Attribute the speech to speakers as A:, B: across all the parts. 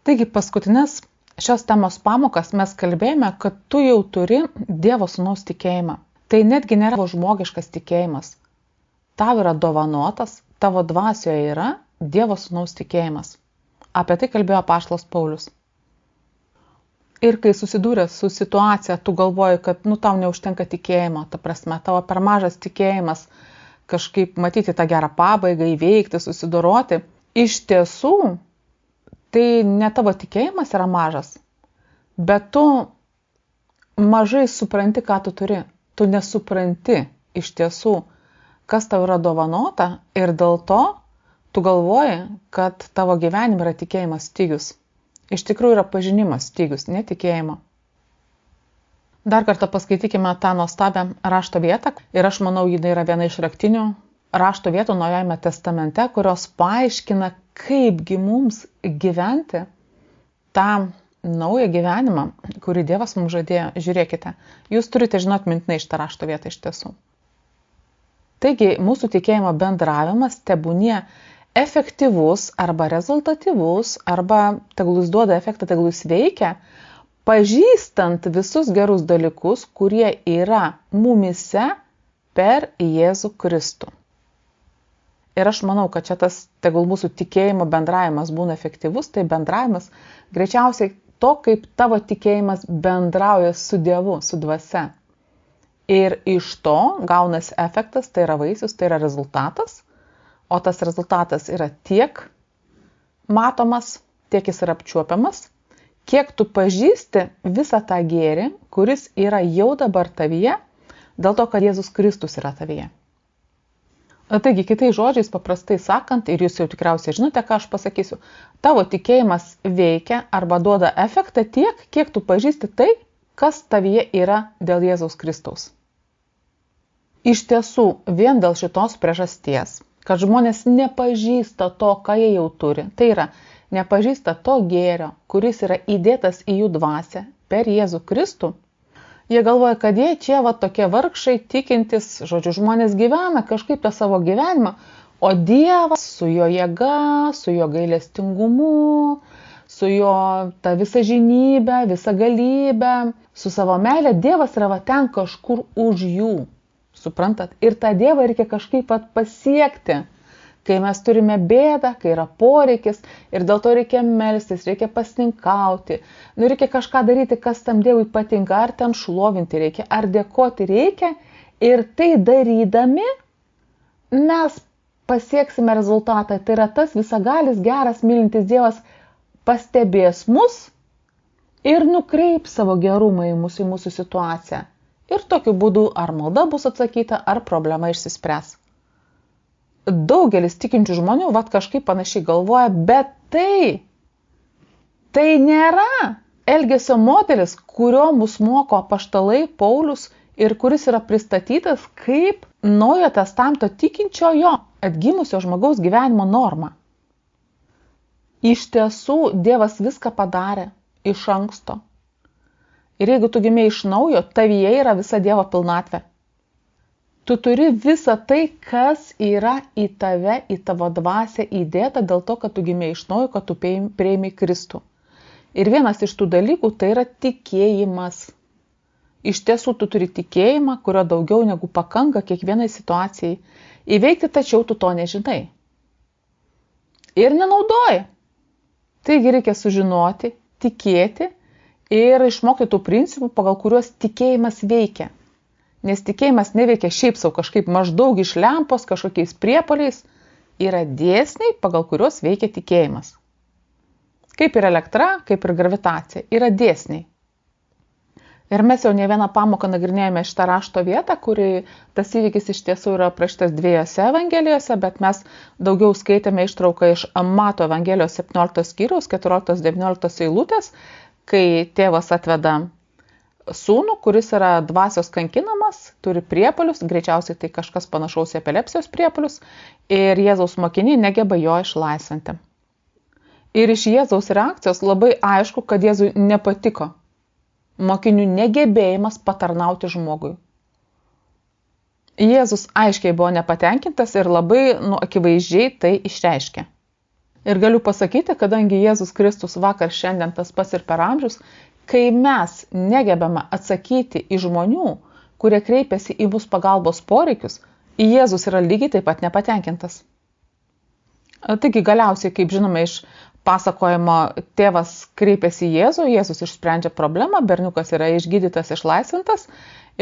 A: Taigi paskutinės šios temos pamokas mes kalbėjome, kad tu jau turi Dievo Sūnaus tikėjimą. Tai netgi nėra žmogiškas tikėjimas. Tau yra dovanotas, tavo dvasioje yra Dievo Sūnaus tikėjimas. Apie tai kalbėjo apaštalas Paulius. Ir kai susidūrė su situacija, tu galvoji, kad tau neužtenka tikėjimo, ta prasme, tavo per mažas tikėjimas kažkaip matyti tą gerą pabaigą, įveikti, susidoroti. Iš tiesų, tai ne tavo tikėjimas yra mažas, bet tu mažai supranti, ką tu turi. Tu nesupranti iš tiesų, kas tau yra dovanota ir dėl to tu galvoji, kad tavo gyvenime yra tikėjimas stygius. Iš tikrųjų yra pažinimas stygius, netikėjimo. Dar kartą paskaitykime tą nuostabią rašto vietą ir aš manau, ji yra viena iš raktinių rašto vietų Naujajame testamente, kurios paaiškina, kaipgi mums gyventi tą naują gyvenimą, kurį Dievas mums žadėjo. Žiūrėkite, jūs turite žinoti mintinai šitą rašto vietą iš tiesų. Taigi, mūsų tikėjimo bendravimas tebūnie efektyvus arba rezultatyvus, arba tegul jis duoda efektą, tegul jis veikia, pažįstant visus gerus dalykus, kurie yra mumyse per Jėzų Kristų. Ir aš manau, kad čia tas tegul mūsų tikėjimo bendravimas būna efektyvus, tai bendravimas greičiausiai to, kaip tavo tikėjimas bendrauja su Dievu, su dvasia. Ir iš to gaunasi efektas, tai yra vaisius, tai yra rezultatas, o tas rezultatas yra tiek matomas, tiek jis yra apčiuopiamas, kiek tu pažįsti visą tą gėrį, kuris yra jau dabar tavyje, dėl to, kad Jėzus Kristus yra tavyje. Taigi, kitais žodžiais paprastai sakant, ir jūs jau tikriausiai žinote, ką aš pasakysiu, tavo tikėjimas veikia arba duoda efektą tiek, kiek tu pažįsti tai, kas tavyje yra dėl Jėzaus Kristaus. Iš tiesų, vien dėl šitos priežasties, kad žmonės nepažįsta to, ką jie jau turi, tai yra, nepažįsta to gėrio, kuris yra įdėtas į jų dvasią per Jėzų Kristų, jie galvoja, kad jie čia tokie vargšai, tikintis, žodžiu, žmonės gyvena kažkaip tą savo gyvenimą, o Dievas su jo jėga, su jo gailestingumu, su jo ta visa žinybė, visa galybė, su savo meilė, Dievas yra ten kažkur už jų. Suprantat? Ir tą Dievą reikia kažkaip pasiekti, kai mes turime bėdą, kai yra poreikis ir dėl to reikia melstis, reikia pasninkauti, reikia kažką daryti, kas tam Dievui patinka, ar ten šlovinti reikia, ar dėkoti reikia ir tai darydami mes pasieksime rezultatą. Tai yra tas visagalis, geras, mylintis Dievas pastebės mus ir nukreips savo gerumą į mūsų situaciją. Ir tokiu būdu ar malda bus atsakyta, ar problema išsispręs. Daugelis tikinčių žmonių kažkaip panašiai galvoja, bet tai nėra elgesio modelis, kurio mus moko apaštalai Paulius ir kuris yra pristatytas kaip Naujojo testamento tikinčiojo atgimusio žmogaus gyvenimo norma. Iš tiesų, Dievas viską padarė iš anksto. Ir jeigu tu gimei iš naujo, tavyje yra visa Dievo pilnatvė. Tu turi visą tai, kas yra į tave, į tavo dvasią įdėta dėl to, kad tu gimei iš naujo, kad tu priėmei Kristų. Ir vienas iš tų dalykų tai yra tikėjimas. Iš tiesų tu turi tikėjimą, kurio daugiau negu pakanka kiekvienai situacijai įveikti, tačiau tu to nežinai. Ir nenaudoji. Taigi reikia sužinoti, tikėti ir išmokti tų principų, pagal kuriuos tikėjimas veikia. Nes tikėjimas neveikia šiaip savo kažkaip maždaug iš lempos, kažkokiais priepuoliais. Yra dėsniai, pagal kuriuos veikia tikėjimas. Kaip ir elektra, kaip ir gravitacija. Yra dėsniai. Ir mes jau ne vieną pamoką nagrinėjome šitą rašto vietą, kuri tas įvykis iš tiesų yra aprašytas dviejose evangelijose, bet mes daugiau skaitėme ištrauką iš Mato evangelijos 17 skyriaus 14-19 eilutės, kai tėvas atveda sūnų, kuris yra dvasios kankinamas, turi priepuolius, greičiausiai tai kažkas panašaus į epilepsijos priepuolius, ir Jėzaus mokiniai negeba jo išlaisvinti. Ir iš Jėzaus reakcijos labai aišku, kad Jėzui nepatiko mokinių negebėjimas patarnauti žmogui. Jėzus aiškiai buvo nepatenkintas ir labai akivaizdžiai tai išreiškė. Ir galiu pasakyti, kadangi Jėzus Kristus vakar, šiandien tas pats ir per amžius, kai mes negebame atsakyti į žmonių, kurie kreipiasi į mus pagalbos poreikius, Jėzus yra lygiai taip pat nepatenkintas. Taigi galiausiai, kaip žinome iš pasakojimo, tėvas kreipiasi į Jėzų, Jėzus išsprendžia problemą, berniukas yra išgydytas, išlaisvintas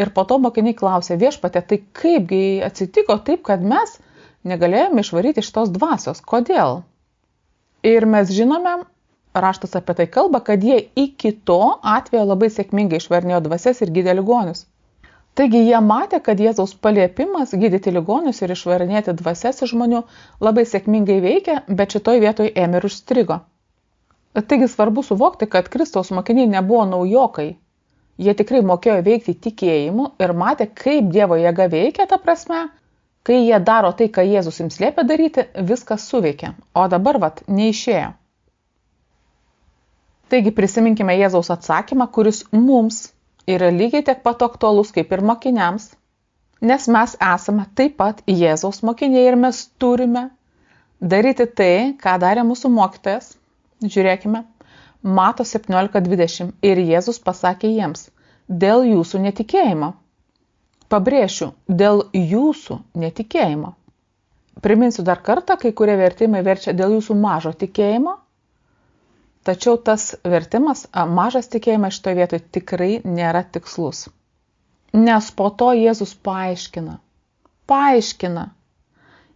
A: ir po to mokiniai klausia: Viešpatie, tai kaipgi atsitiko taip, kad mes negalėjome išvaryti šitos dvasios, kodėl? Ir mes žinome, raštas apie tai kalba, kad jie iki to atvejo labai sėkmingai išvarinėjo dvasias ir gydė ligonius. Taigi jie matė, kad Jėzaus paliepimas gydyti ligonius ir išvarinėti dvasias iš žmonių labai sėkmingai veikia, bet šitoj vietoj ėmė ir užstrigo. Taigi svarbu suvokti, kad Kristaus mokiniai nebuvo naujokai. Jie tikrai mokėjo veikti tikėjimu ir matė, kaip Dievo jėga veikia, ta prasme, kai jie daro tai, ką Jėzus jums liepia daryti, viskas suveikia, o dabar neišėjo. Taigi prisiminkime Jėzaus atsakymą, kuris mums yra lygiai tiek pat aktualus kaip ir mokiniams, nes mes esame taip pat Jėzaus mokiniai ir mes turime daryti tai, ką darė mūsų mokytojas. Žiūrėkime, Mato 17:20 ir Jėzus pasakė jiems: dėl jūsų netikėjimo. Pabrėšiu, dėl jūsų netikėjimo. Priminsiu dar kartą, kai kurie vertimai verčia dėl jūsų mažo tikėjimo, tačiau tas vertimas, mažas tikėjimas šitoje vietoje tikrai nėra tikslus. Nes po to Jėzus paaiškina.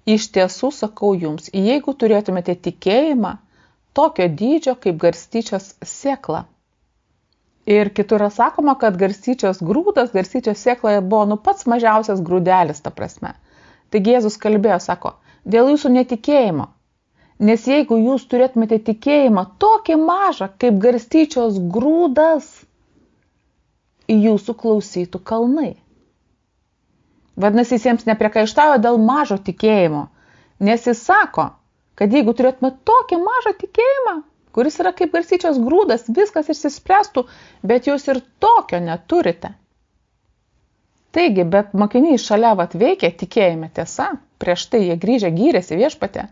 A: Iš tiesų sakau jums, jeigu turėtumėte tikėjimą tokio dydžio kaip garstyčios sėkla. Ir kitur yra sakoma, kad garstyčios grūdas, garstyčios sėkloje buvo pats mažiausias grūdelis, ta prasme. Taigi Jėzus kalbėjo, sako, dėl jūsų netikėjimo. Nes jeigu jūs turėtumėte tikėjimą tokį mažą kaip garstyčios grūdas, jūsų klausytų kalnai. Vadinasi, jiems nepriekaištauja dėl mažo tikėjimo, nes jis sako, kad jeigu turėtumėte tokį mažą tikėjimą, kuris yra kaip garstyčios grūdas, viskas išsispręstų, bet jūs ir tokio neturite. Taigi, bet mokiniai šalia veikia tikėjime, tiesa, prieš tai jie grįžę gyrėsi Viešpatie,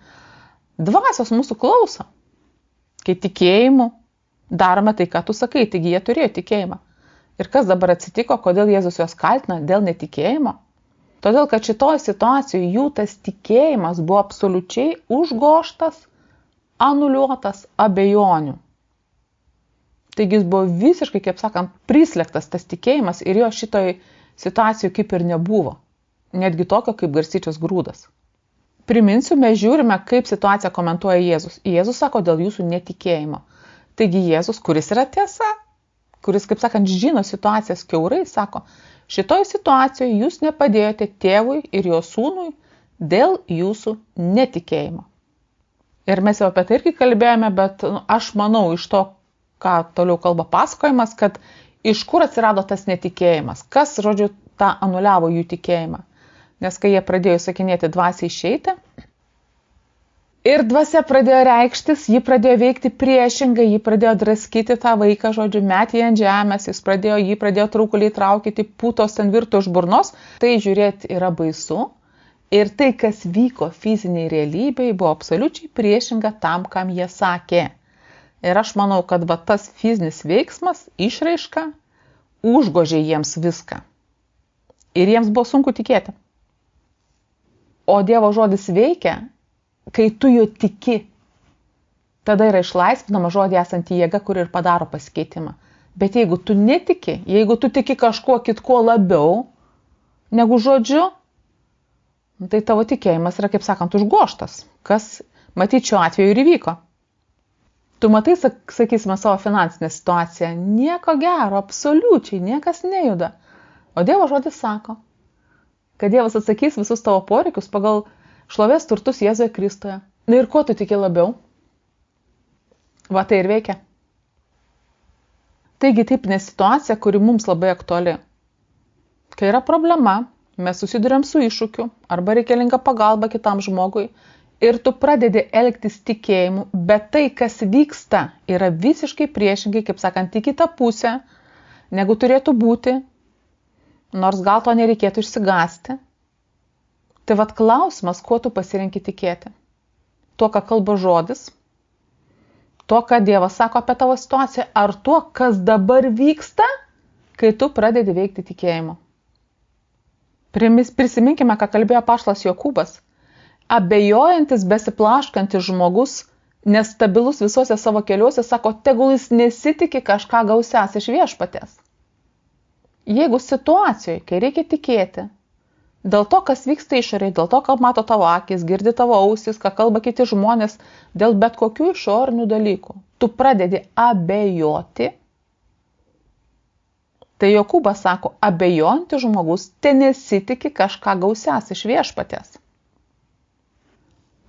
A: dvasios mūsų klauso. Kai tikėjimu darome tai, ką tu sakai, taigi jie turėjo tikėjimą. Ir kas dabar atsitiko, kodėl Jėzus juos kaltina dėl netikėjimo? Todėl, kad šitoj situacijoje jų tas tikėjimas buvo absoliučiai užgožtas, anuliuotas abejonių. Taigi jis buvo visiškai, kaip sakant, prislėgtas tas tikėjimas ir jo šitoj situacijoje kaip ir nebuvo. Netgi tokio kaip garstyčios grūdas. Priminsiu, mes žiūrime, kaip situaciją komentuoja Jėzus. Jėzus sako dėl jūsų netikėjimo. Taigi Jėzus, kuris yra tiesa, kuris, kaip sakant, žino situacijas kiaurai, sako, šitoj situacijoje jūs nepadėjote tėvui ir jo sūnui dėl jūsų netikėjimo. Ir mes jau apie tai irgi kalbėjome, bet aš manau iš to, ką toliau kalba pasakojimas, kad iš kur atsirado tas netikėjimas, kas, žodžiu, tą anuliavo jų tikėjimą. Nes kai jie pradėjo sakinėti dvasiai išeiti, ir dvasia pradėjo reikštis, ji pradėjo veikti priešingai, ji pradėjo draskyti tą vaiką, žodžiu, metė ant žemės, jį pradėjo traukuliai traukyti, putos ten virto iš burnos, tai žiūrėti yra baisu. Ir tai, kas vyko fiziniai realybėje, buvo absoliučiai priešinga tam, kam jie sakė. Ir aš manau, kad tas fizinis veiksmas, išraiška, užgožė jiems viską. Ir jiems buvo sunku tikėti. O Dievo žodis veikia, kai tu jo tiki. Tada yra išlaisvinama žodį esanti jėga, kur ir padaro pasikeitimą. Bet jeigu tu netiki, jeigu tu tiki kažkuo kitkuo labiau negu žodžiu, tai tavo tikėjimas yra, kaip sakant, užgožtas, kas matyt šiuo atveju ir įvyko. Tu matai, sakysime, savo finansinę situaciją, nieko gero, absoliučiai, niekas nejuda. O Dievo žodis sako, kad Dievas atsakys visus tavo poreikius pagal šlovės turtus Jėzuje Kristuje. Na ir ko tu tiki labiau? Tai ir veikia. Taigi tipinė situacija, kuri mums labai aktuali. Kai yra problema, mes susiduriam su iššūkiu arba reikalinga pagalba kitam žmogui ir tu pradedi elgtis tikėjimu, bet tai, kas vyksta, yra visiškai priešingai, kaip sakant, į kitą pusę, negu turėtų būti, nors gal to nereikėtų išsigąsti. Tai klausimas, kuo tu pasirenki tikėti. Tuo, ką kalba žodis, Tuo, ką Dievas sako apie tavo situaciją, ar tuo, kas dabar vyksta, kai tu pradedi veikti tikėjimu. Prisiminkime, ką kalbėjo apaštalas Jokūbas. Abejojantis, besiplaškantis žmogus, nestabilus visuose savo keliuose, sako, tegul jis nesitiki kažką gausias iš viešpaties. Jeigu situacijoje, kai reikia tikėti, dėl to, kas vyksta išoriai, dėl to, ką mato tavo akis, girdi tavo ausis, ką kalba kiti žmonės, dėl bet kokių išorinių dalykų, tu pradedi abejoti, tai Jokūbas sako, abejojantis žmogus te nesitiki kažką gausias iš viešpaties.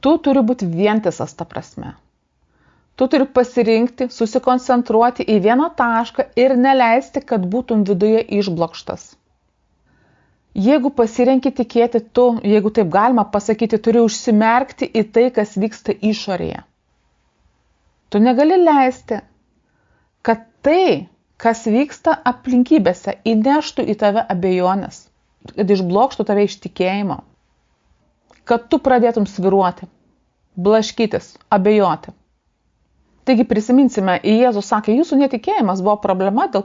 A: Tu turi būti vientisas ta prasme. Tu turi pasirinkti, susikoncentruoti į vieną tašką ir neleisti, kad būtum viduje išblokštas. Jeigu pasirenki tikėti, tu, jeigu taip galima pasakyti, turi užsimerkti į tai, kas vyksta išorėje. Tu negali leisti, kad tai, kas vyksta aplinkybėse, įneštų į tave abejonės, kad išblokštų tave iš tikėjimo, kad tu pradėtum sviruoti, blaškytis, abejoti. Taigi prisiminsime, Jėzus sakė, jūsų netikėjimas buvo problema, dėl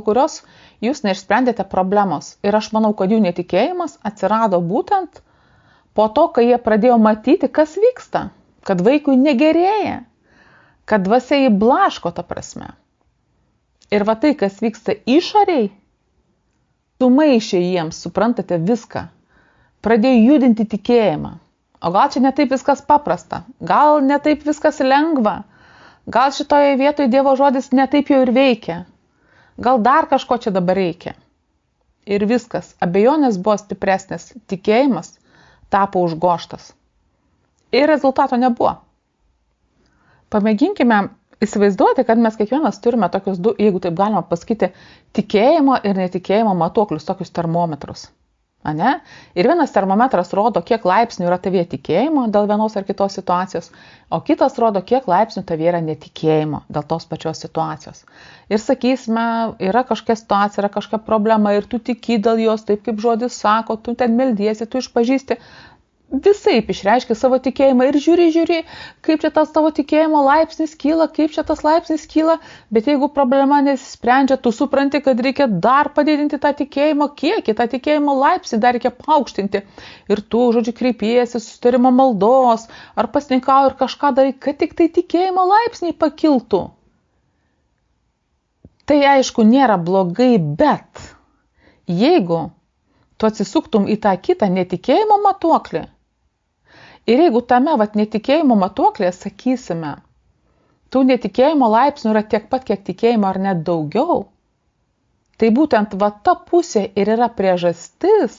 A: kurios jūs neišsprendėte problemos. Ir aš manau, kad jų netikėjimas atsirado būtent po to, kai jie pradėjo matyti, kas vyksta, kad vaikui negerėja, kad dvasia jį blaško ta prasme. Ir va tai, kas vyksta išoriai, sumaišė jiems, suprantate, viską. Pradėjo judinti tikėjimą. O gal čia netaip viskas paprasta, gal netaip viskas lengva. Gal šitoje vietoje Dievo žodis netaip jau ir veikia. Gal dar kažko čia dabar reikia. Ir viskas. Abejonės buvo stipresnės. Tikėjimas tapo užgoštas. Ir rezultato nebuvo. Pamėginkime įsivaizduoti, kad mes kiekvienas turime tokius du, jeigu taip galima pasakyti, tikėjimo ir netikėjimo matuoklius, tokius termometrus. Ane? Ir vienas termometras rodo, kiek laipsnių yra tavyje tikėjimo dėl vienos ar kitos situacijos, o kitas rodo, kiek laipsnių tavyje yra netikėjimo dėl tos pačios situacijos. Ir sakysime, yra kažkokia situacija, yra kažkokia problema ir tu tiki dėl jos, taip kaip žodis sako, tu ten meldiesi, tu išpažįsti, visaip išreiškia savo tikėjimą ir žiūri, kaip čia tas tavo tikėjimo laipsnis kyla, kaip čia tas laipsnis kyla, bet jeigu problema nesisprendžia, tu supranti, kad reikia dar padidinti tą tikėjimo kiekį, tą tikėjimo laipsnį dar reikia paaukštinti. Ir tu, žodžiu, kreipiesi susitarimo maldos, ar pasninkauji ir kažką darai, kad tik tai tikėjimo laipsniai pakiltų. Tai aišku, nėra blogai, bet jeigu tu atsisuktum į tą kitą netikėjimo matuoklį, ir jeigu tame netikėjimo matuoklėje, sakysime, tų netikėjimo laipsnių yra tiek pat, kiek tikėjimo ar net daugiau, tai būtent ta pusė ir yra priežastis,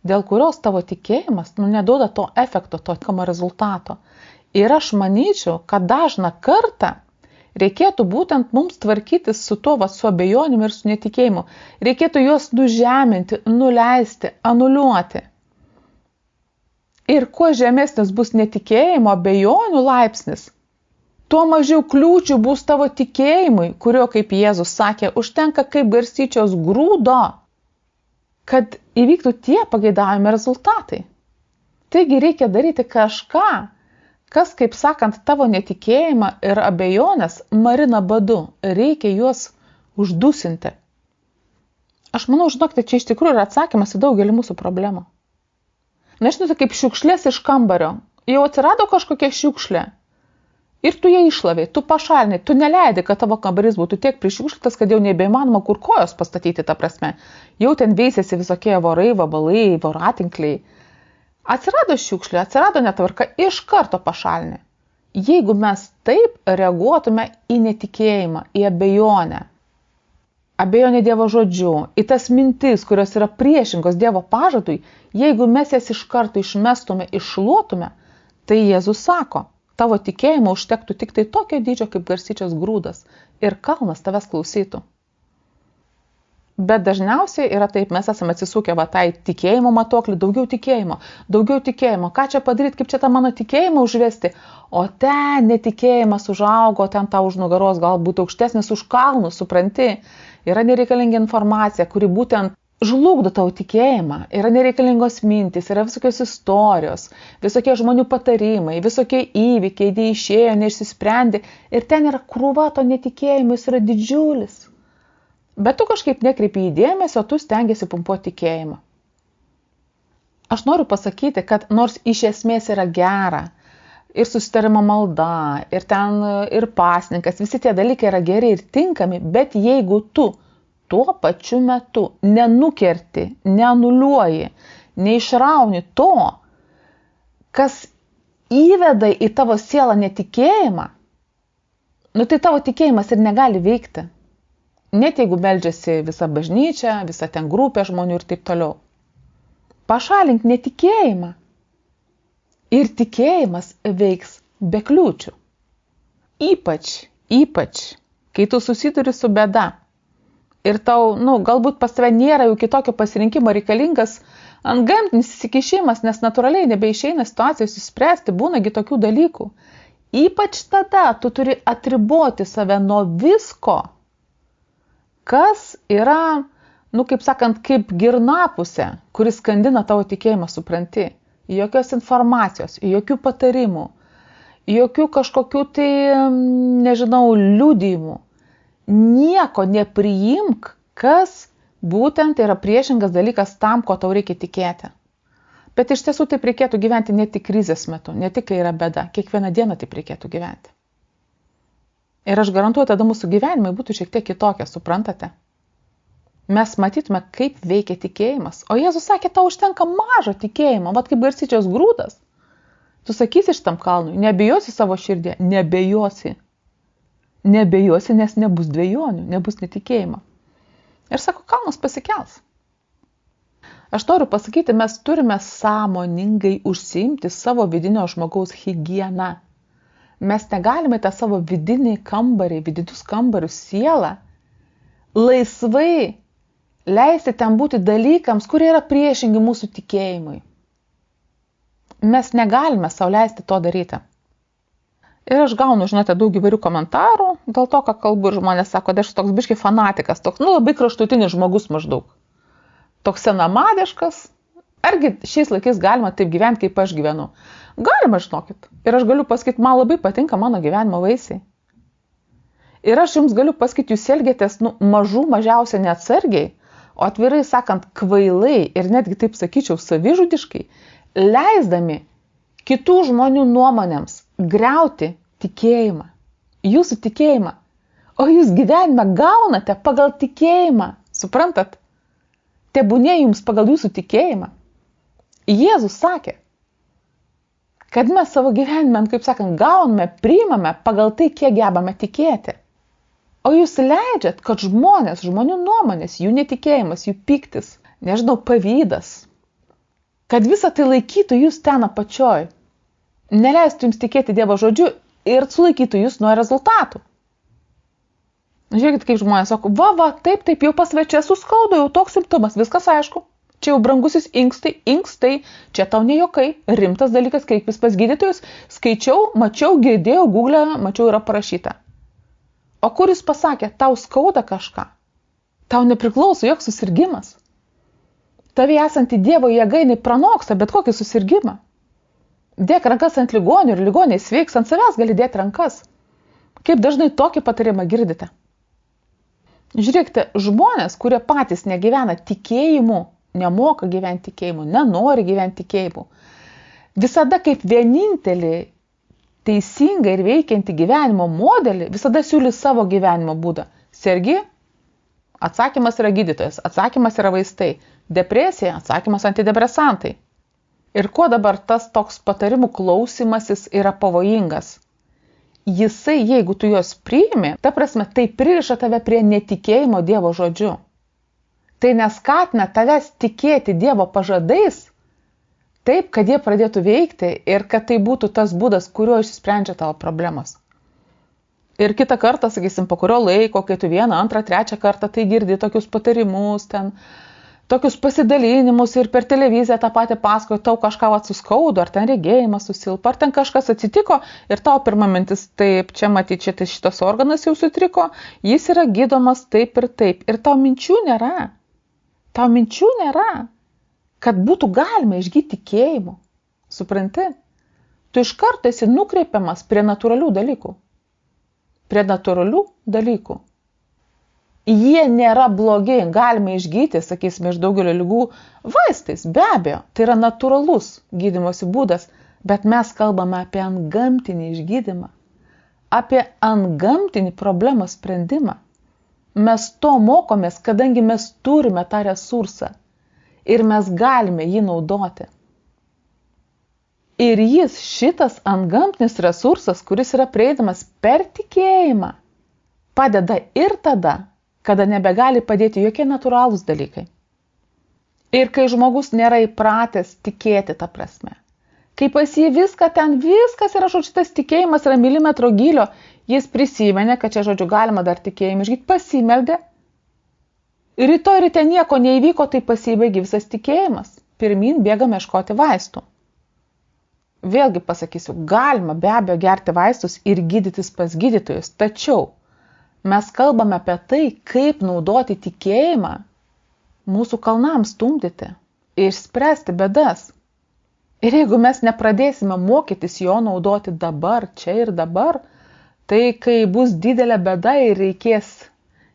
A: dėl kurios tavo tikėjimas neduoda to efekto, to tikamo rezultato. Ir aš manyčiau, kad dažną kartą reikėtų būtent mums tvarkytis su tuo, su abejonimu ir su netikėjimu. Reikėtų juos nužeminti, nuleisti, anuliuoti. Ir kuo žemesnis bus netikėjimo, abejonių laipsnis, tuo mažiau kliūčių bus tavo tikėjimui, kurio, kaip Jėzus sakė, užtenka kaip garstyčios grūdo, kad įvyktų tie pageidavimi rezultatai. Taigi reikia daryti kažką, kas, kaip sakant, tavo netikėjimą ir abejonės marina badu. Reikia juos uždusinti. Aš manau, žinokite, čia iš tikrųjų yra atsakymas į daugelį mūsų problemų. Na, žinote, kaip šiukšlės iš kambario. Jau atsirado kažkokia šiukšlė. Ir tu ją išlavai, tu pašalinai, tu neleidi, kad tavo kambarys būtų tiek prišiukšlytas, kad jau nebeįmanoma kur kojos pastatyti tą prasme. Jau ten veisėsi visokie vorai, vabalai, voratinkliai. Atsirado šiukšlė, atsirado netvarka, iš karto pašalinai. Jeigu mes taip reaguotume į netikėjimą, į abejonę, abejonė Dievo žodžiu, į tas mintis, kurios yra priešingos Dievo pažadui, jeigu mes jas iš karto išmestume, iššluotume, tai Jėzus sako, tavo tikėjimo užtektų tik tai tokio dydžio kaip garstyčios grūdas ir kalnas tavęs klausytų. Bet dažniausiai yra taip, mes esame atsisukę tai tikėjimo matuoklį, daugiau tikėjimo, ką čia padaryti, kaip čia tą mano tikėjimą užvesti, o ten netikėjimas užaugo, ten tau už nugaros galbūt aukštesnis už kalnus, supranti, yra nereikalinga informacija, kuri būtent žlugdo tavo tikėjimą, yra nereikalingos mintys, yra visokios istorijos, visokie žmonių patarimai, visokie įvykiai, neišėjo, neišsisprendė ir ten yra krūva to netikėjimo, jis yra didžiulis. Bet tu kažkaip nekreipi į dėmesio, tu stengiasi pumpuoti tikėjimą. Aš noriu pasakyti, kad nors iš esmės yra gera, ir susitarimo malda, ir ten ir pasninkas, visi tie dalykai yra geri ir tinkami, bet jeigu tu tuo pačiu metu nenukerti, neanuliuoji, neišrauni to, kas įveda į tavo sielą netikėjimą, tai tavo tikėjimas ir negali veikti. Net jeigu meldžiasi visa bažnyčia, visa ten grupė žmonių ir taip toliau. Pašalink netikėjimą. Ir tikėjimas veiks be kliūčių. Ypač, kai tu susiduri su bėda. Ir tau, galbūt pas tave nėra jau kitokio pasirinkimo reikalingas antgamtinis įsikišimas, nes natūraliai nebeišeina situacijos įspręsti, būnagi tokių dalykų. Ypač tada tu turi atriboti save nuo visko, kas yra, kaip girnapusė, kuris skandina tavo tikėjimą, supranti. Jokios informacijos, jokių patarimų, jokių kažkokių liudijimų. Nieko nepriimk, kas būtent yra priešingas dalykas tam, ko tau reikia tikėti. Bet iš tiesų taip reikėtų gyventi ne tik krizės metu, ne tik kai yra bėda, kiekvieną dieną taip reikėtų gyventi. Ir aš garantuoju, tada mūsų gyvenimai būtų šiek tiek kitokie, suprantate? Mes matytume, kaip veikia tikėjimas. O Jėzus sakė, tau užtenka mažo tikėjimo, vat kaip garstyčios grūdas. Tu sakysi šitam kalnui, nebijosi savo širdį, nebijosi. Nebijosi, nes nebus dvejonių, nebus netikėjimo. Ir sako, kalnas pasikels. Aš noriu pasakyti, mes turime sąmoningai užsiimti savo vidinio žmogaus higieną. Mes negalime tą savo vidinį kambarį, vidinius kambarius, sielą, laisvai leisti ten būti dalykams, kurie yra priešingi mūsų tikėjimui. Mes negalime sau leisti to daryti. Ir aš gaunu, žinote, daug įvairių komentarų, dėl to, ką kalbu, ir žmonės sako, aš toks biškai fanatikas, toks, labai kraštutinis žmogus maždaug. Toks senamadiškas. Argi šiais laikais galima taip gyventi, kaip aš gyvenu? Galima, žinokit. Ir aš galiu pasakyti, man labai patinka mano gyvenimo vaisiai. Ir aš jums galiu pasakyti, jūs elgiatės mažiausiai neatsargiai, o atvirai sakant, kvailai ir netgi taip sakyčiau savižudiškai, leisdami kitų žmonių nuomonėms griauti tikėjimą, jūsų tikėjimą. O jūs gyvenime gaunate pagal tikėjimą, suprantat? Tebūnė jums pagal jūsų tikėjimą. Jėzus sakė, kad mes savo gyvenime, kaip sakant, gauname, priimame pagal tai, kiek gebame tikėti. O jūs leidžiat, kad žmonių nuomonės, jų netikėjimas, jų pyktis, pavydas, kad visą tai laikytų jūs ten apačioj, neleistų jums tikėti Dievo žodžiu ir sulaikytų jūs nuo rezultatų. Žiūrėkit, kaip žmonės sako, taip, jau pas svečią suskaudo, jau toks simptomas, viskas aišku. Čia jau brangusis inkstai, čia tau ne jokai, rimtas dalykas, kreipkis pas gydytojus, skaičiau, mačiau, girdėjau, Google, mačiau, yra parašyta. O kur jis pasakė, tau skauda kažką, tau nepriklauso joks susirgimas. Tavie esanti Dievo jėga, jinai pranoksta bet kokį susirgimą. Dėk rankas ant ligonių ir ligoniai sveiks, ant savęs gali dėti rankas. Kaip dažnai tokį patarimą girdite? Žiūrėkite, žmonės, kurie patys negyvena tikėjimu, nemoka gyventi tikėjimu, nenori gyventi tikėjimu, visada kaip vienintelį teisingą ir veikiantį gyvenimo modelį, visada siūlys savo gyvenimo būdą. Sergi, atsakymas yra gydytojas, atsakymas yra vaistai. Depresija, atsakymas antidepresantai. Ir kuo dabar tas toks patarimų klausimasis yra pavojingas? Jisai, jeigu tu juos priimi, ta prasme, tai pririša tave prie netikėjimo Dievo žodžiu. Tai neskatina tavęs tikėti Dievo pažadais, taip, kad jie pradėtų veikti ir kad tai būtų tas būdas, kuriuo išsprendžia tavo problemos. Ir kitą kartą, sakysim, po kurio laiko, kai tu vieną, antrą, trečią kartą tai girdi tokius patarimus, tokius pasidalinimus ir per televiziją tą patį pasakoja, tau kažką suskaudo, ar ten regėjimas susilpa, ar ten kažkas atsitiko ir tau pirma mintis, taip, čia matyti, šitas organas jau sutriko, jis yra gydomas taip ir taip. Ir tau minčių nėra. Tau minčių nėra, kad būtų galima išgyti tikėjimu. Supranti? Tu iš karto esi nukreipiamas prie natūralių dalykų. Prie natūralių dalykų. Jie nėra blogi, galima išgyti, sakysime, iš daugelio ligų vaistais, be abejo, tai yra natūralus gydymosi būdas, bet mes kalbame apie antgamtinį išgydymą, apie antgamtinį problemos sprendimą. Mes to mokomės, kadangi mes turime tą resursą ir mes galime jį naudoti. Ir šitas antgamtinis resursas, kuris yra prieinamas per tikėjimą, padeda ir tada, kada nebegali padėti jokie natūralūs dalykai. Ir kai žmogus nėra įpratęs tikėti tą prasme, kai pas jį viskas yra, šitas tikėjimas yra milimetro gylio, jis prisimenė, kad čia, galima dar tikėjimą išgyti, pasimeldė. Rytoj ryte nieko neįvyko, tai pasibaigė visas tikėjimas. Pirmin bėgame ieškoti vaistų. Vėlgi pasakysiu, galima be abejo gerti vaistus ir gydytis pas gydytojus, tačiau mes kalbame apie tai, kaip naudoti tikėjimą mūsų kalnams stumdyti ir spręsti bėdas. Ir jeigu mes nepradėsime mokytis jo naudoti dabar, čia ir dabar, tai kai bus didelė bėda ir reikės,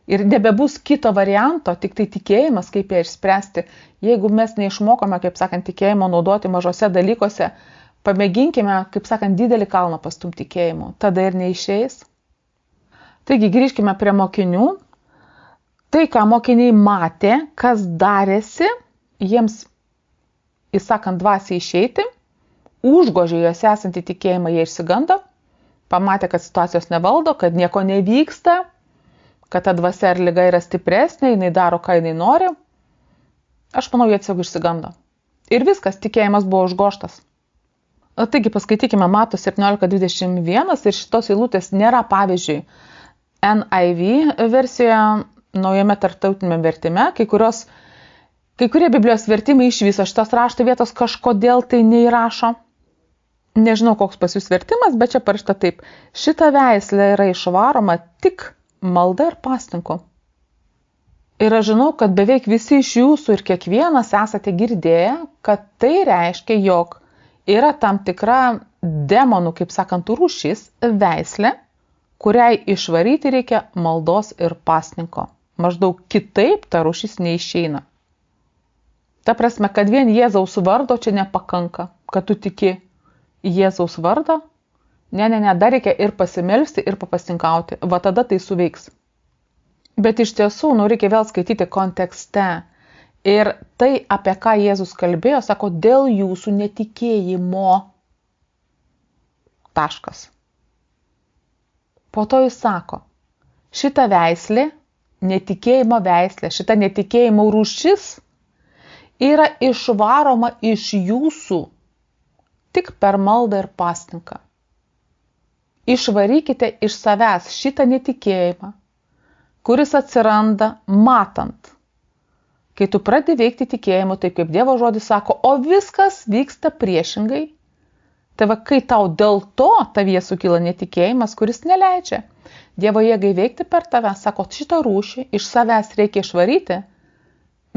A: ir nebebus kito varianto, tik tai tikėjimas, kaip ją išspręsti, jeigu mes neišmokome, kaip sakant, tikėjimo naudoti mažose dalykuose, pamėginkime, kaip sakant, didelį kalną pastumti tikėjimu, tada ir neišeis. Taigi grįžkime prie mokinių. Tai, ką mokiniai matė, kas darėsi, jiems, įsakant dvasiai išeiti, užgožė juose esantį tikėjimą, jie išsigando, pamatė, kad situacijos nevaldo, kad nieko nevyksta, kad ta dvasia ar liga yra stipresnė, jinai daro, ką jinai nori. Aš manau, jie tiesiog išsigando. Ir viskas, tikėjimas buvo užgožtas. Taigi paskaitykime Mato 17:21 ir šitos eilutės nėra, pavyzdžiui, NIV versijoje, naujame tarptautiniame vertime, kai kurie Biblijos vertimai iš viso šitos rašto vietos kažkodėl tai neįrašo. Nežinau, koks pas jūs vertimas, bet čia parašyta taip. Šita veislė yra išvaroma tik malda ir pasninku. Ir aš žinau, kad beveik visi iš jūsų ir kiekvienas esate girdėję, kad tai reiškia, jog yra tam tikra demonų, kaip sakant, rūšis, veislė, kuriai išvaryti reikia maldos ir pasninko. Maždaug kitaip ta rūšis neišeina. Ta prasme, kad vien Jėzaus vardo čia nepakanka, kad tu tiki Jėzaus vardą. Ne, dar reikia ir pasimelsti, ir papastinkauti. Va tada tai suveiks. Bet iš tiesų, reikia vėl skaityti kontekste. Ir tai, apie ką Jėzus kalbėjo, sako, dėl jūsų netikėjimo. Taškas. Po to jis sako, šita veislė, netikėjimo veislė, šita netikėjimo rūšis yra išvaroma iš jūsų tik per maldą ir pasninką. Išvarykite iš savęs šitą netikėjimą, kuris atsiranda matant. Kai tu pradedi veikti tikėjimu, taip kaip Dievo žodis sako, o viskas vyksta priešingai, tai va, kai tau dėl to tavyje sukyla netikėjimas, kuris neleidžia Dievo jėgai veikti per tave, sako, šitą rūšį iš savęs reikia išvaryti,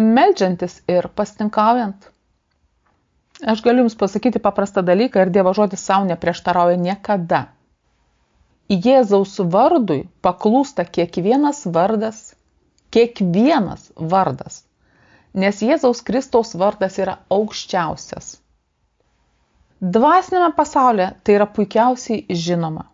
A: meldžiantis ir pasninkaujant. Aš galiu jums pasakyti paprastą dalyką ir Dievo žodis savo neprieštarauja niekada. Jėzaus vardui paklūsta kiekvienas vardas, nes Jėzaus Kristaus vardas yra aukščiausias. Dvasinėme pasaulyje tai yra puikiausiai žinoma.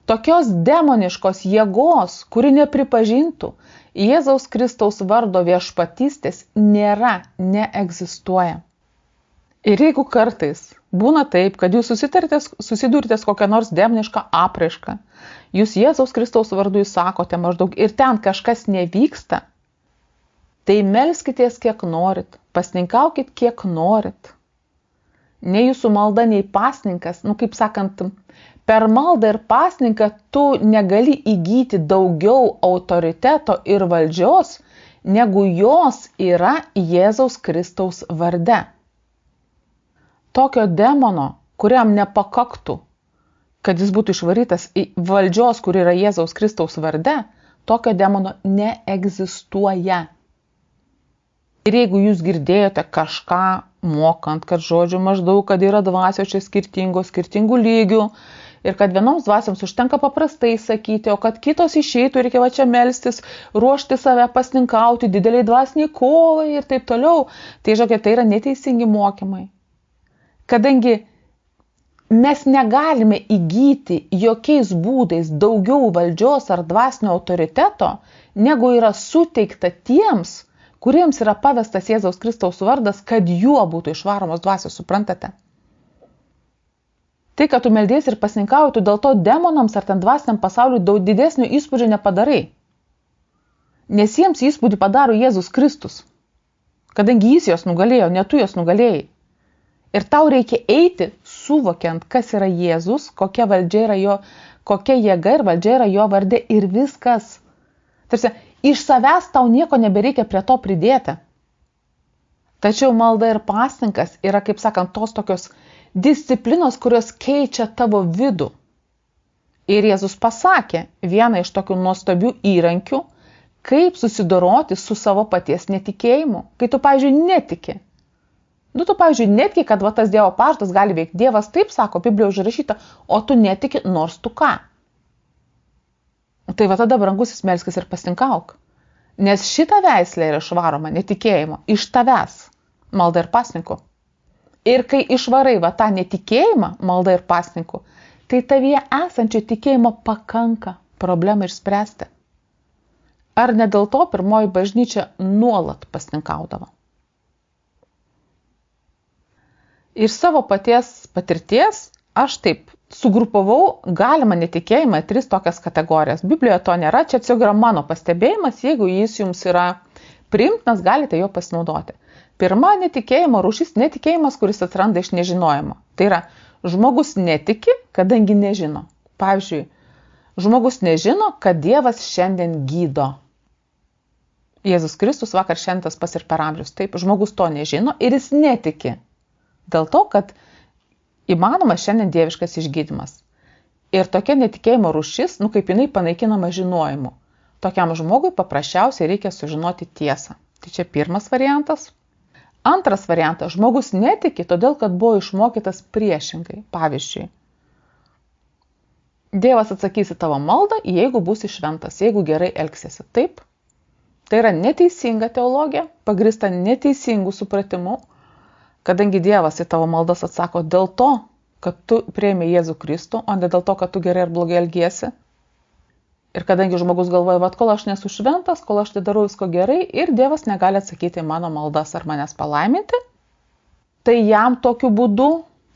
A: Tokios demoniškos jėgos, kuri nepripažintų Jėzaus Kristaus vardo viešpatystės, neegzistuoja. Ir jeigu kartais būna taip, kad jūs susidurite kokią nors demonišką apraišką, jūs Jėzaus Kristaus vardu įsakote maždaug ir ten kažkas nevyksta, tai melskitės kiek norit, pasninkaukit kiek norit. Nei jūsų malda, nei pasninkas, kaip sakant, per maldą ir pasninką tu negali įgyti daugiau autoriteto ir valdžios, negu jos yra Jėzaus Kristaus varde. Tokio demono, kuriam nepakaktų, kad jis būtų išvarytas į valdžios, kur yra Jėzaus Kristaus varde, tokio demono neegzistuoja. Ir jeigu jūs girdėjote kažką mokant, kad žodžiu maždaug, kad yra dvasios čia skirtingų lygių ir kad vienoms dvasioms užtenka paprastai sakyti, o kad kitos išeitų, reikia va čia melstis, ruošti save, pasninkauti, dideliai dvasiniai kovai ir taip toliau, tai žinokit, tai yra neteisingi mokymai. Kadangi mes negalime įgyti jokiais būdais daugiau valdžios ar dvasinio autoriteto, negu yra suteikta tiems, kuriems yra pavestas Jėzaus Kristaus vardas, kad juo būtų išvaromos dvasios, suprantate? Tai, kad tu meldiesi ir pasninkauji, tu dėl to demonams ar ten dvasiniam pasauliui daug didesnio įspūdžio nepadarai. Nes jiems įspūdį padaro Jėzus Kristus, kadangi jis jos nugalėjo, ne tu jos nugalėjai. Ir tau reikia eiti, suvokiant, kas yra Jėzus, kokia valdžia yra jo, kokia jėga ir valdžia yra jo vardė ir viskas. Tarsi, iš savęs tau nieko nebereikia prie to pridėti. Tačiau malda ir pasninkas yra, kaip sakant, tos tokios disciplinos, kurios keičia tavo vidų. Ir Jėzus pasakė vieną iš tokių nuostabių įrankių, kaip susidoroti su savo paties netikėjimu. Kai tu, pavyzdžiui, netiki. Tu, pavyzdžiui, netiki, kad va tas Dievo pažadas gali veikti. Dievas taip sako, Biblijoje užrašyta, o tu netiki nors tu ką. Tai va tada, brangusis, melskis ir pasninkauk. Nes šita veislė yra išvaroma netikėjimo iš tavęs, malda ir pasninku. Ir kai išvarai va tą netikėjimą, malda ir pasninku, tai tavyje esančio tikėjimo pakanka problemą išspręsti. Ar ne dėl to pirmoji bažnyčia nuolat pasninkaudavo? Iš savo paties patirties aš taip sugrupavau galimą netikėjimą į 3 tokias kategorijas. Biblijoje to nėra, čia tiesiog yra mano pastebėjimas, jeigu jis jums yra priimtinas, galite jo pasinaudoti. Pirma netikėjimo rūšis, netikėjimas, kuris atsiranda iš nežinojimo. Tai yra, žmogus netiki, kadangi nežino. Pavyzdžiui, žmogus nežino, kad Dievas šiandien gydo. Jėzus Kristus vakar šiandien pas ir per amžius. Taip, žmogus to nežino ir jis netiki. Dėl to, kad įmanomas šiandien dieviškas išgydymas. Ir tokia netikėjimo rūšis, kaip jinai panaikinama žinojimu. Tokiam žmogui paprasčiausiai reikia sužinoti tiesą. Tai čia pirmas variantas. Antras variantas. Žmogus netiki, todėl kad buvo išmokytas priešingai. Pavyzdžiui, Dievas atsakys į tavo maldą, jeigu būsi šventas, jeigu gerai elgsiesi. Taip. Tai yra neteisinga teologija, pagrįsta neteisingų supratimu. Kadangi Dievas į tavo maldas atsako dėl to, kad tu priėmė Jėzų Kristų, o ne dėl to, kad tu gerai ar blogai elgiesi. Ir kadangi žmogus galvoja, kol aš nesu šventas, kol aš darau visko gerai ir Dievas negali atsakyti į mano maldas ar manęs palaiminti, tai jam tokiu būdu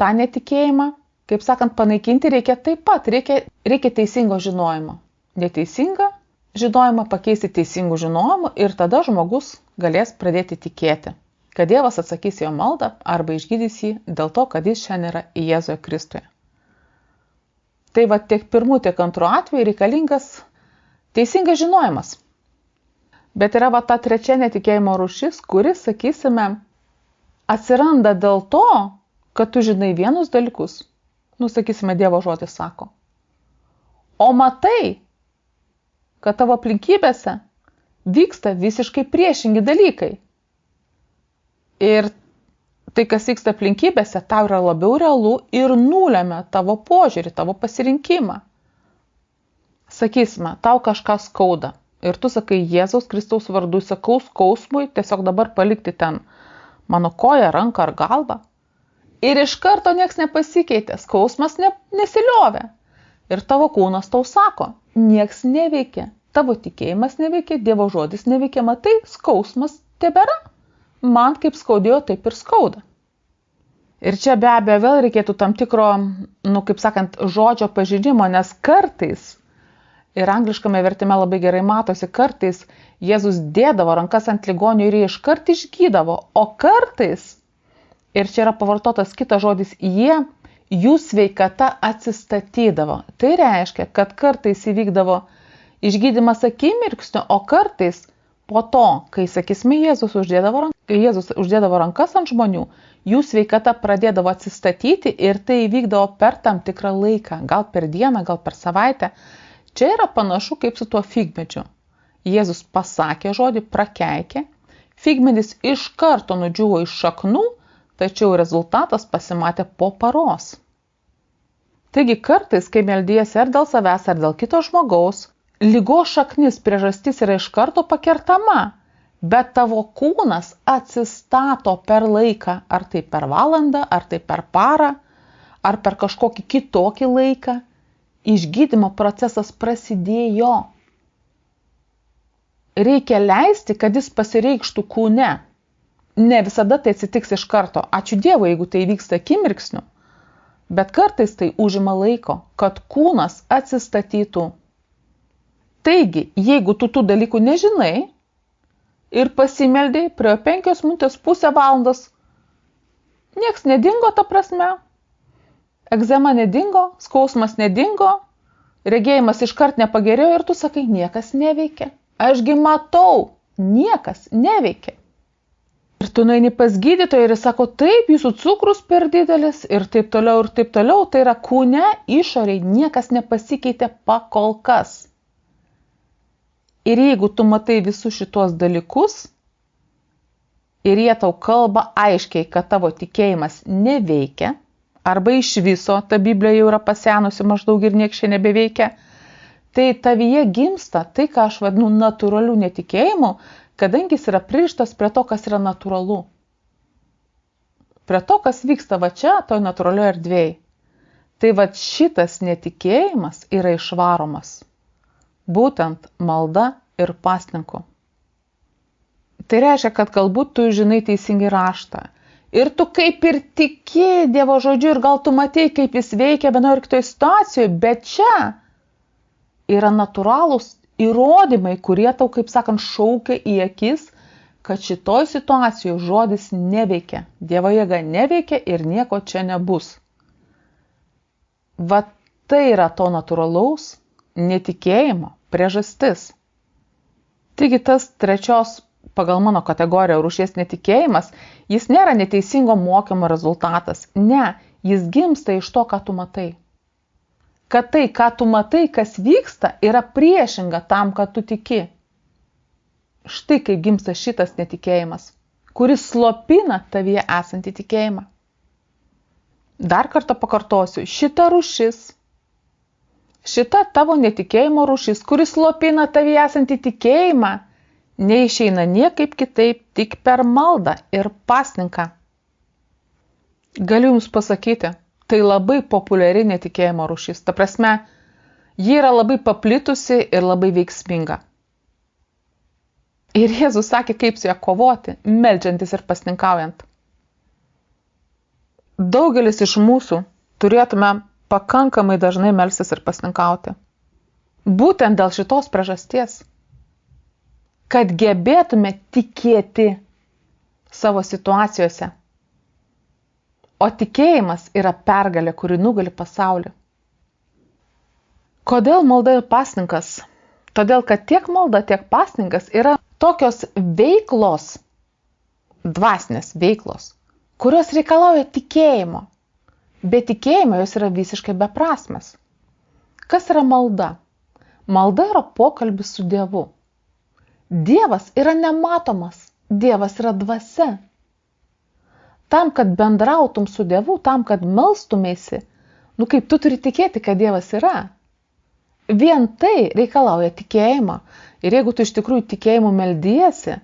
A: tą netikėjimą, kaip sakant, panaikinti reikia taip pat, reikia teisingo žinojimo. Neteisingą žinojimą pakeisti teisingų žinojimų ir tada žmogus galės pradėti tikėti, kad Dievas atsakys jo maldą arba išgydys jį dėl to, kad jis šiandien yra Jėzuje Kristuje. Tai va tiek pirmų, tiek antrų atveju reikalingas teisingas žinojimas. Bet yra va ta trečia netikėjimo rūšis, kuris, sakysime, atsiranda dėl to, kad tu žinai vienus dalykus, sakysime, Dievo žodis sako. O matai, kad tavo aplinkybėse vyksta visiškai priešingi dalykai. Ir tai, kas vyksta aplinkybėse, tau yra labiau realu ir nulemia tavo požiūrį, tavo pasirinkimą. Sakysime, tau kažką skauda ir tu sakai Jėzaus Kristaus vardu, sakau skausmui, tiesiog dabar palikti ten mano koją, ranką ar galvą. Ir iš karto nieks nepasikeitė, skausmas nesiliovė. Ir tavo kūnas tau sako, nieks neveikia, tavo tikėjimas neveikia, Dievo žodis neveikia, matai, skausmas tebėra. Man kaip skaudėjo, taip ir skauda. Ir čia be abejo vėl reikėtų tam tikro, kaip sakant, žodžio pažinimo, nes kartais, ir angliškame vertime labai gerai matosi, kartais Jėzus dėdavo rankas ant ligonių ir jie iškart išgydavo, o kartais, ir čia yra pavartotas kitas žodis, jų sveikata atsistatydavo. Tai reiškia, kad kartais įvykdavo išgydymas akimirksniu, o kartais po to, kai, sakysime, Jėzus uždėdavo rankas ant žmonių, jų sveikata pradėdavo atsistatyti ir tai įvykdavo per tam tikrą laiką, gal per dieną, gal per savaitę. Čia yra panašu kaip su tuo figmedžiu. Jėzus pasakė žodį, prakeikė, Figmedis iš karto nudžiūvo iš šaknų, tačiau rezultatas pasimatė po paros. Taigi kartais, kai meldiesi ar dėl savęs, ar dėl kito žmogaus, ligos šaknis priežastis yra iš karto pakertama, bet tavo kūnas atsistato per laiką, ar tai per valandą, ar tai per parą, ar per kažkokį kitokį laiką. Išgydymo procesas prasidėjo. Reikia leisti, kad jis pasireikštų kūne. Ne visada tai atsitiks iš karto. Ačiū Dievui, jeigu tai vyksta akimirksniu. Bet kartais tai užima laiko, kad kūnas atsistatytų. Taigi, jeigu tu tų dalykų nežinai ir pasimeldei, praėjo 5 minutės, pusę valandos, nieks nedingo ta prasme, egzema nedingo, skausmas nedingo, regėjimas iškart nepagerėjo ir tu sakai, niekas neveikia. Ašgi matau, niekas neveikia. Ir tu nueini pas gydytoją ir jis sako, taip, jūsų cukrus per didelis ir taip toliau, ir taip toliau. Tai yra kūne, išoriai, niekas nepasikeitė pakol kas. Ir jeigu tu matai visus šitos dalykus ir jie tau kalba aiškiai, kad tavo tikėjimas neveikia, arba iš viso ta Biblija jau yra pasenusi maždaug ir nieks čia nebeveikia, tai tavyje gimsta tai, ką aš vadinu natūraliu netikėjimu, kadangi jis yra pririštas prie to, kas yra natūralu. Prie to, kas vyksta va čia, toj natūralioje erdvėje. Tai va šitas netikėjimas yra išvaromas. Būtent malda ir pasninku. Tai reiškia, kad galbūt tu žinai teisingai raštą. Ir tu kaip ir tiki Dievo žodžiu ir gal tu matei, kaip jis veikia vienoje ir kitoje situacijoje, bet čia yra natūralūs įrodymai, kurie tau, kaip sakant, šaukia į akis, kad šitoj situacijoje žodis neveikia. Dievo jėga neveikia ir nieko čia nebus. Va tai yra to natūralaus netikėjimo priežastis. Taigi tas trečios pagal mano kategoriją rūšies netikėjimas, jis nėra neteisingo mokymo rezultatas. Ne, jis gimsta iš to, ką tu matai. Kad tai, ką tu matai, kas vyksta, yra priešinga tam, kad tu tiki. Štai kaip gimsta šitas netikėjimas, kuris slopina tavyje esantį tikėjimą. Dar kartą pakartosiu, šita rūšis, šita tavo netikėjimo rūšis, kuris slopina tavyje esantį tikėjimą, neišeina niekaip kitaip, tik per maldą ir pasninką. Galiu jums pasakyti, tai labai populiari netikėjimo rūšis. Ta prasme, ji yra labai paplitusi ir labai veiksminga. Ir Jėzus sakė, kaip su ją kovoti, meldžiantis ir pasninkaujant. Daugelis iš mūsų turėtume pakankamai dažnai melstis ir pasninkauti. Būtent dėl šitos priežasties, kad gebėtume tikėti savo situacijose. O tikėjimas yra pergalė, kuri nugali pasaulį. Kodėl malda ir pasninkas? Todėl, kad tiek malda, tiek pasninkas yra tokios veiklos, dvasinės veiklos, kurios reikalauja tikėjimo. Be tikėjimo jos yra visiškai beprasmės. Kas yra malda? Malda yra pokalbis su Dievu. Dievas yra nematomas, Dievas yra dvasia. Tam, kad bendrautum su Dievu, tam, kad melstumėsi, kaip tu turi tikėti, kad Dievas yra. Vien tai reikalauja tikėjimą. Ir jeigu tu iš tikrųjų tikėjimu meldiesi,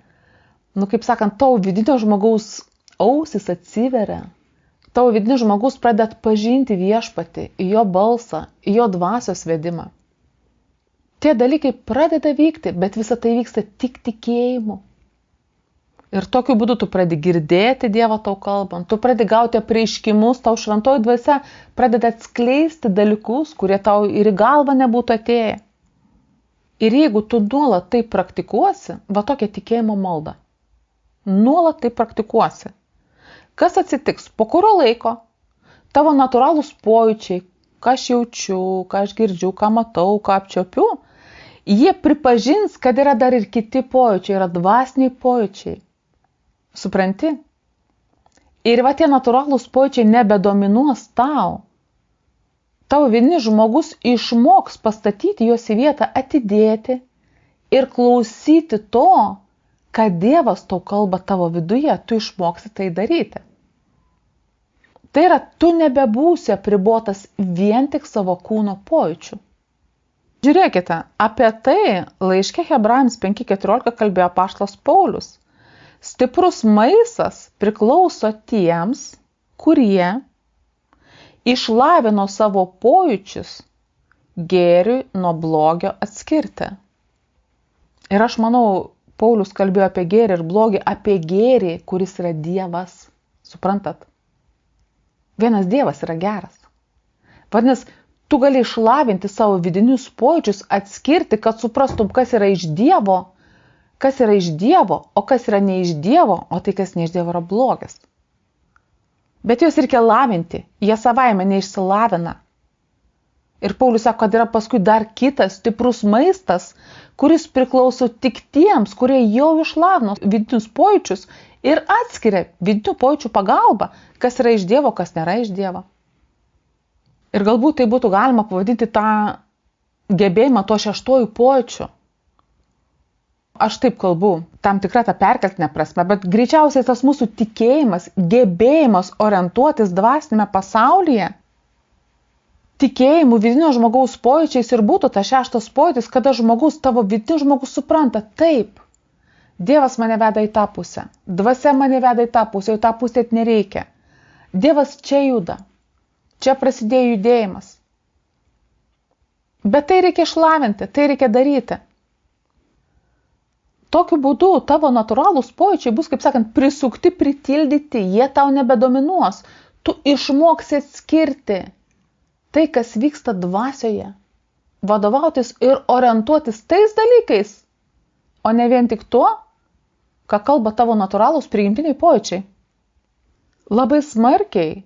A: kaip sakant, tavo vidinio žmogaus ausis atsiveria, tavo vidinis žmogus pradeda atpažinti viešpatį, jo balsą, jo dvasios vedimą. Tie dalykai pradeda vykti, bet visa tai vyksta tik tikėjimu. Ir tokiu būdu tu pradedi girdėti Dievą tau kalbant, tu pradedi gauti apreiškimus, tau šventoji dvasia pradeda atskleisti dalykus, kurie tau ir į galvą nebūtų atėję. Ir jeigu tu nuolat tai praktikuosi, va tokia tikėjimo malda, nuolat tai praktikuosi, kas atsitiks? Po kurio laiko tavo natūralūs pojūčiai, ką aš jaučiu, ką aš girdžiu, ką matau, ką apčiopiu, jie pripažins, kad yra dar ir kiti pojūčiai, yra dvasiniai pojūčiai. Supranti? Ir va tie natūralūs pojūčiai nebedominuos tau. Tavo vidinis žmogus išmoks pastatyti juos į vietą, atidėti ir klausyti to, kad Dievas tau kalba tavo viduje, tu išmoksi tai daryti. Tai yra, tu nebebūsi apribotas vien tik savo kūno pojūčių. Žiūrėkite, apie tai laiške Hebrajams 5:14 kalbėjo apaštalas Paulius. Stiprus maistas priklauso tiems, kurie išlavino savo pojūčius gėriui nuo blogio atskirti. Ir aš manau, Paulius kalbėjo apie gėrį ir blogį, apie gėrį, kuris yra Dievas. Suprantat? Vienas Dievas yra geras. Vadinasi, tu gali išlavinti savo vidinius pojūčius, atskirti, kad suprastum, kas yra iš Dievo, o kas yra ne iš Dievo, o tai, kas ne iš Dievo, yra blogis. Bet juos reikia lavinti, jie savaime neišsilavina. Ir Paulius sako, kad yra paskui dar kitas stiprus maistas, kuris priklauso tik tiems, kurie jau išlavino vidinius pojūčius ir atskiria vidinių pojūčių pagalba, kas yra iš Dievo, kas nėra iš Dievo. Ir galbūt tai būtų galima pavadinti tą gebėjimą to šeštojų pojūčių. Aš taip kalbu, tam tikra ta perkeltinė prasme, bet greičiausiai tas mūsų tikėjimas, gebėjimas orientuotis dvasinėme pasaulyje, tikėjimu vidinio žmogaus pojūčiais ir būtų tas šeštas pojūtis, kada žmogus, tavo vidinis žmogus supranta, taip, Dievas mane veda į tą pusę, dvasia mane veda į tą pusę, į tą pusę nereikia. Dievas čia juda, čia prasidėjo judėjimas. Bet tai reikia išlavinti, tai reikia daryti. Tokiu būdu tavo natūralūs pojūčiai bus, kaip sakant, prisukti, pritildyti, jie tau nebedominuos. Tu išmoksi atskirti tai, kas vyksta dvasioje, vadovautis ir orientuotis tais dalykais, o ne vien tik tuo, ką kalba tavo natūralūs prigimtiniai pojūčiai. Labai smarkiai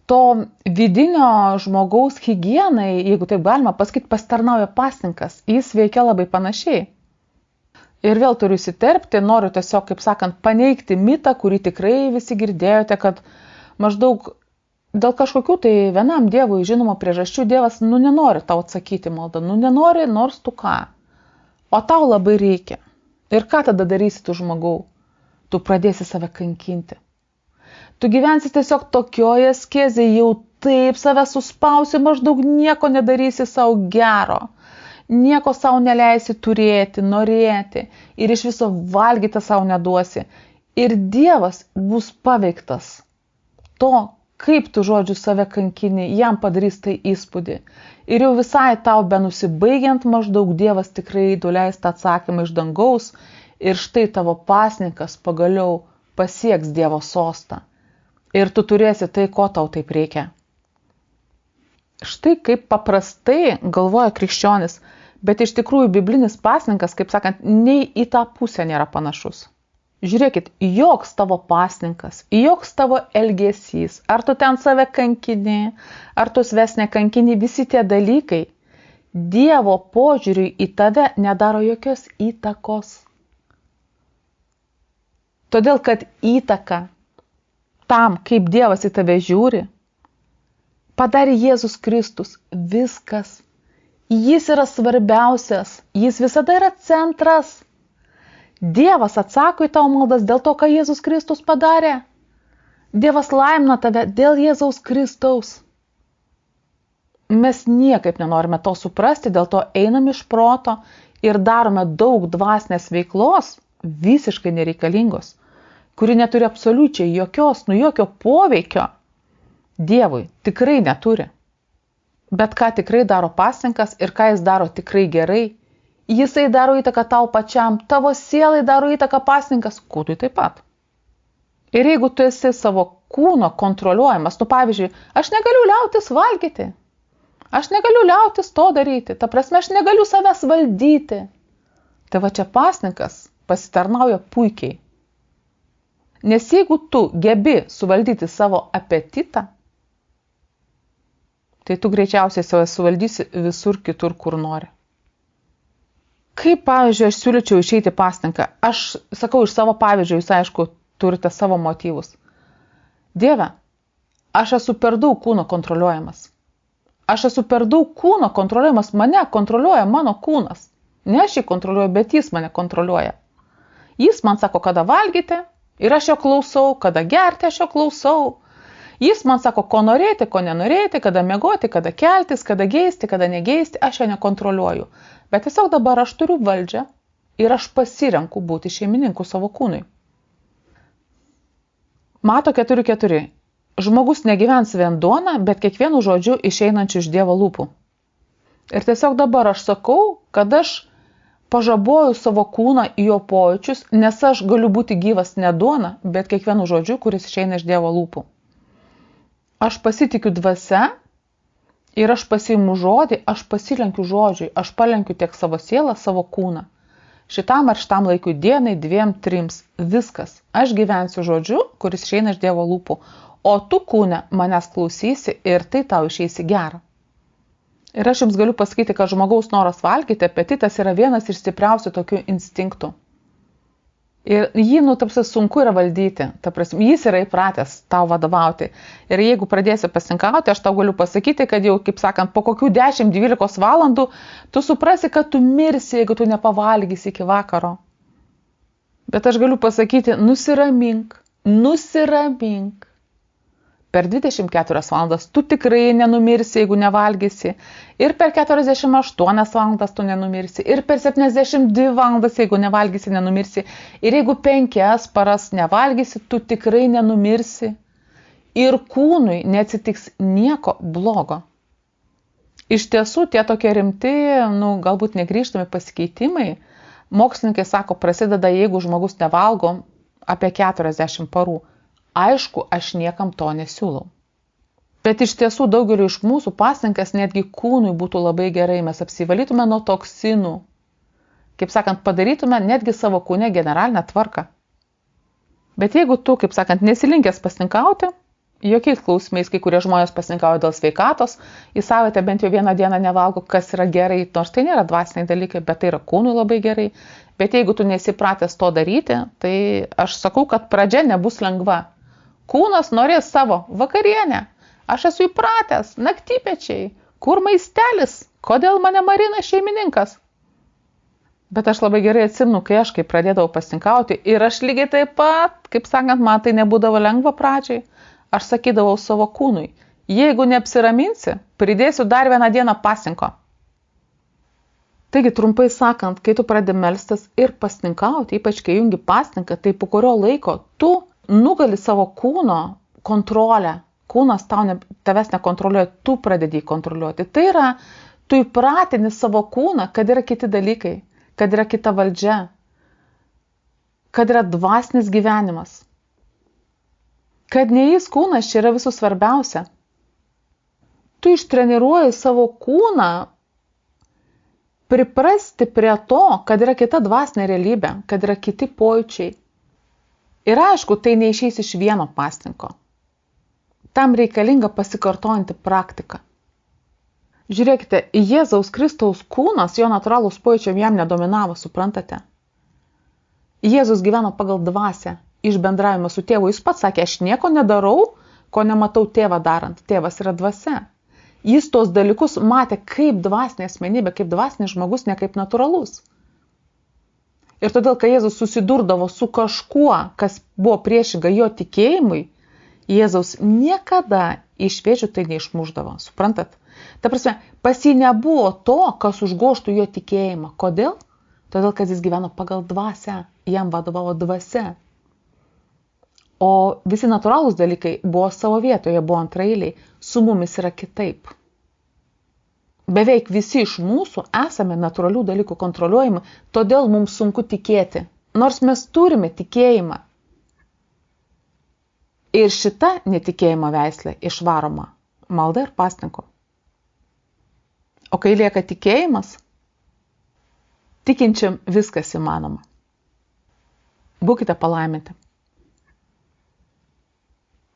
A: to vidinio žmogaus higienai, jeigu taip galima pasakyti, pasitarnauja pasninkas. Jis veikia labai panašiai. Ir vėl turiu įsiterpti, noriu tiesiog, kaip sakant, paneigti mitą, kurį tikrai visi girdėjote, kad maždaug dėl kažkokių tai vienam Dievui žinomo priežasčių Dievas, nenori tau atsakyti maldą, nenori, nors tu ką. O tau labai reikia. Ir ką tada darysi tu žmogau? Tu pradėsi save kankinti. Tu gyvensi tiesiog tokioje askezėje, jau taip save suspausi, maždaug nieko nedarysi savo gero. Nieko savo neleisi turėti, norėti ir iš viso valgyti savo neduosi. Ir Dievas bus paveiktas to, kaip tu žodžiu save kankini, jam padarys tai įspūdį. Ir jau visai tau benusibaigiant maždaug Dievas tikrai duleis tą atsakymą iš dangaus ir štai tavo pasninkas pagaliau pasieks Dievo sostą. Ir tu turėsi tai, ko tau taip reikia. Štai kaip paprastai galvoja krikščionis, bet iš tikrųjų biblinis pasninkas, kaip sakant, nei į tą pusę nėra panašus. Žiūrėkit, joks tavo pasninkas, joks tavo elgesys, ar tu ten save kankini, ar tu savęs nekankini, visi tie dalykai Dievo požiūriui į tave nedaro jokios įtakos. Todėl, kad įtaka tam, kaip Dievas į tave žiūri, padarė Jėzus Kristus. Viskas. Jis yra svarbiausias, jis visada yra centras. Dievas atsako į tavo maldas dėl to, ką Jėzus Kristus padarė. Dievas laimina tave dėl Jėzaus Kristaus. Mes niekaip nenorime to suprasti, dėl to einam iš proto ir darome daug dvasinės veiklos, visiškai nereikalingos, kuri neturi absoliučiai jokio poveikio Dievui, tikrai neturi. Bet ką tikrai daro pasninkas ir ką jis daro tikrai gerai, jisai daro įtaką tau pačiam, tavo sielai daro įtaką pasninkas, kūnui taip pat. Ir jeigu tu esi savo kūno kontroliuojamas, pavyzdžiui, aš negaliu liautis valgyti, aš negaliu liautis to daryti, ta prasme, aš negaliu savęs valdyti. Tai va čia pasninkas pasitarnauja puikiai. Nes jeigu tu gebi suvaldyti savo apetitą, tai tu greičiausiai save suvaldysi visur kitur, kur nori. Kaip, pavyzdžiui, aš siūlyčiau išeiti pasninką? Aš sakau iš savo pavyzdžio, jūs aišku, turite savo motyvus. Dieve, aš esu per daug kūno kontroliuojamas. Aš esu per daug kūno kontroliuojamas, mane kontroliuoja mano kūnas. Ne aš jį kontroliuoju, bet jis mane kontroliuoja. Jis man sako, kada valgyti ir aš jo klausau, kada gerti aš jo klausau. Jis man sako, ko norėti, ko nenorėti, kada miegoti, kada keltis, kada geisti, kada negeisti, aš jo nekontroliuoju. Bet tiesiog dabar aš turiu valdžią ir aš pasirenku būti šeimininku savo kūnui. Mato 4.4. Žmogus negyvens vien duona, bet kiekvienu žodžiu išeinančiu iš Dievo lūpų. Ir tiesiog dabar aš sakau, kad aš pažaboju savo kūną į jo pojūčius, nes aš galiu būti gyvas ne duona, bet kiekvienu žodžiu, kuris išeina iš Dievo lūpų. Aš pasitikiu dvasia ir aš pasiimu žodį, aš pasilenkiu žodžiui, aš palenkiu tiek savo sielą, savo kūną. Šitam ar šitam laikui dienai, 2, 3, viskas. Aš gyvensiu žodžiu, kuris išeina iš Dievo lūpų, o tu kūne manęs klausysi ir tai tau išeisi gera. Ir aš jums galiu pasakyti, kad žmogaus noras valgyti, apetitas yra vienas iš stipriausių tokių instinktų. Ir jį, sunku yra valdyti, jis yra įpratęs tau vadovauti. Ir jeigu pradėsi pasinkauti, aš tau galiu pasakyti, kad jau, kaip sakant, po kokių 10-12 valandų tu suprasi, kad tu mirsi, jeigu tu nepavalgysi iki vakaro. Bet aš galiu pasakyti, nusiramink. Per 24 valandas tu tikrai nenumirsi, jeigu nevalgysi. Ir per 48 valandas tu nenumirsi. Ir per 72 valandas, jeigu nevalgysi, nenumirsi. Ir jeigu 5 paras nevalgysi, tu tikrai nenumirsi. Ir kūnui neatsitiks nieko blogo. Iš tiesų, tie tokie rimti, galbūt negrįžtami pasikeitimai, mokslininkai sako, prasideda, jeigu žmogus nevalgo apie 40 parų. Aišku, aš niekam to nesiūlau. Bet iš tiesų daugeliu iš mūsų pasninkas netgi kūnui būtų labai gerai, mes apsivalytume nuo toksinų. Kaip sakant, padarytume netgi savo kūne generalinę tvarką. Bet jeigu tu, kaip sakant, nesilinkęs pasninkauti, jokiais klausimais, kai kurie žmonės pasninkauja dėl sveikatos, į savaitę bent jau 1 dieną nevalgo, kas yra gerai, nors tai nėra dvasiniai dalykai, bet tai yra kūnui labai gerai. Bet jeigu tu nesipratęs to daryti, tai aš sakau, kad pradžia nebus lengva. Kūnas norės savo vakarienę. Aš esu įpratęs, naktypečiai, kur maistelis, kodėl mane marina šeimininkas. Bet aš labai gerai atsimenu, kai aš pradėdavau pasninkauti ir aš lygiai taip pat, kaip sakant, man tai nebūdavo lengva pradžiai. Aš sakydavau savo kūnui, jeigu neapsiraminsi, pridėsiu dar 1 dieną pasninko. Taigi, trumpai sakant, kai tu pradedi melstis ir pasninkauti, ypač kai jungi pasninką, tai po kurio laiko tu nugali savo kūno kontrolę. Kūnas tavęs nekontroliuoja, tu pradedi kontroliuoti. Tai yra, tu įpratini savo kūną, kad yra kiti dalykai, kad yra kita valdžia, kad yra dvasinis gyvenimas. Kad ne jis kūnas čia yra visų svarbiausia. Tu ištreniruoji savo kūną priprasti prie to, kad yra kita dvasinė realybė, kad yra kiti pojūčiai. Ir aišku, tai neišeis iš vieno pasninko. Tam reikalinga pasikartojanti praktika. Žiūrėkite, Jėzaus Kristaus kūnas, jo natūralūs pojūčiai jam nedominavo, suprantate? Jėzus gyveno pagal dvasią, iš bendravimo su tėvu. Jis pats sakė, aš nieko nedarau, ko nematau tėvą darant. Tėvas yra dvasia. Jis tos dalykus matė kaip dvasinė asmenybė, kaip dvasinis žmogus, ne kaip natūralus. Ir todėl, kai Jėzus susidurdavo su kažkuo, kas buvo priešinga jo tikėjimui, Jėzaus niekada iš vėžių tai neišmušdavo. Suprantat? Ta prasme, pas jį nebuvo to, kas užgoštų jo tikėjimą. Kodėl? Todėl, kad jis gyveno pagal dvasią, jam vadovavo dvasia. O visi natūralūs dalykai buvo savo vietoje, buvo antraeiliai. Su mumis yra kitaip. Beveik visi iš mūsų esame natūralių dalykų kontroliuojami, todėl mums sunku tikėti, nors mes turime tikėjimą. Ir šita netikėjimo veislė išvaroma malda ir pasninku. O kai lieka tikėjimas, tikinčiam viskas įmanoma. Būkite palaiminti.